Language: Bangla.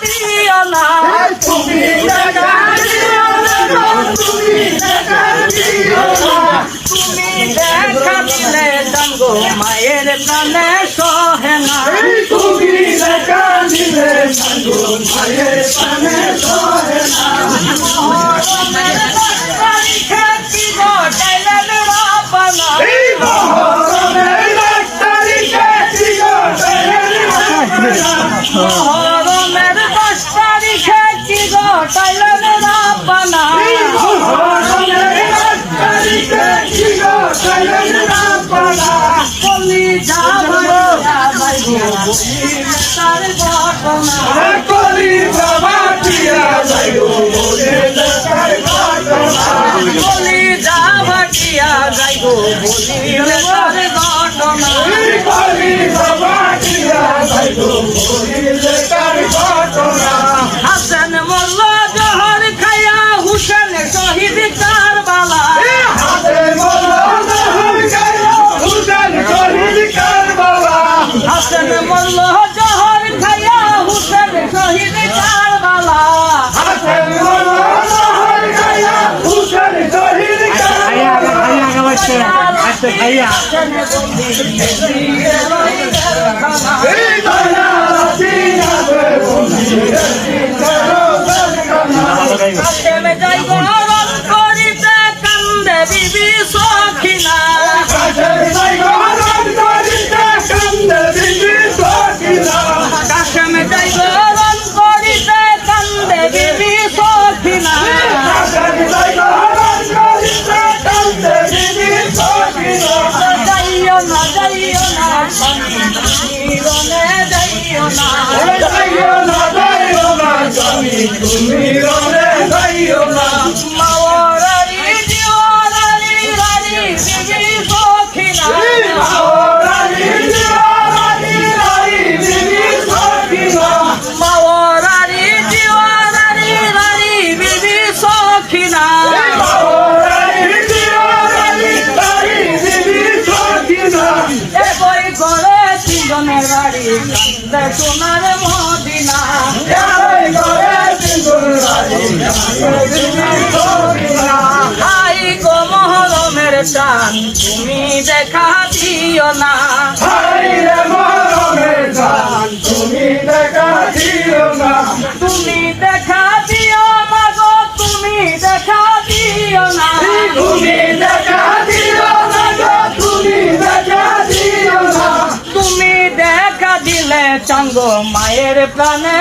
দিও না তুমি দেখা দিও না তুমি দেখা দিও না তুমি দেখা দিলে জানগো মায়ের প্রাণে সহে না তুমি দেখা দিলে জানগো মায়ের প্রাণে সহে না মহরমের 10 তারিখে কি ঘটাইলেন রাব্বানা মহরমের 10 তারিখে কি ঘটাইলেন মহরমের 10 তারিখে কি ঘটাইলেন রাব্বানা মহরমের 10 তারিখে কি ঘটাইলেন রাব্বানা কলিজা ভাইয়া যাইবো বলিলে তার ঘটনা কলিজা ভাইয়া যাইবো বলিলে তার ঘটনা কলিজা ভাইয়া যাইবো বলিলে তার ঘটনা কলিজা ভাইয়া যাইবো বলিলে তার ঘটনা হাসান মোল্লা জহর খায়া হুসেন শহীদ কারবালা হাসান মোল্লা জহর খায়া হুসেন শহীদ কারবালা হাসান মোল্লা জহর খায়া হুসেন শহীদ কারবালা হাসান মোল্লা জহর খায়া হুসেন শহীদ কারবালা খাইয়া এই দয়া রাসিনাতে কাশেমে যাইবো রং করিতে কান্দে বিবি সখিনা কাশেমে যাইবো রং করিতে কান্দে বিবি সখিনা কাশেমে যাইবো রং করিতে কান্দে বিবি সখিনা কাশেমে যাইবো রং করিতে কান্দে বিবি সখিনা যাইও না স্বামী রনে যাইও না যাইও না স্বামী তুমি রনে যাইও না মাওরারি জিওরারি রারি বিবি সখিনা মাওরারি জিওরারি রারি বিবি সখিনা মাওরারি জিওরারি রারি বিবি সখিনা মাওরারি জিওরারি রারি বিবি সখিনা এ বই করে তিনজনের বাড়ি কান্দে সোনার মদিনা এ বই করে তিনজনের বাড়ি কান্দে মদিনা হাই গো মহরমের চান তুমি দেখা দিও না হাই রে মহরমের চান তুমি দেখা দিও না তুমি দেখা দিও না গো তুমি দেখা দিও না তুমি দেখা দিও না গো তুমি দেখা দিও না তুমি দেখা দিলে চাঙ্গো মায়ের প্রাণে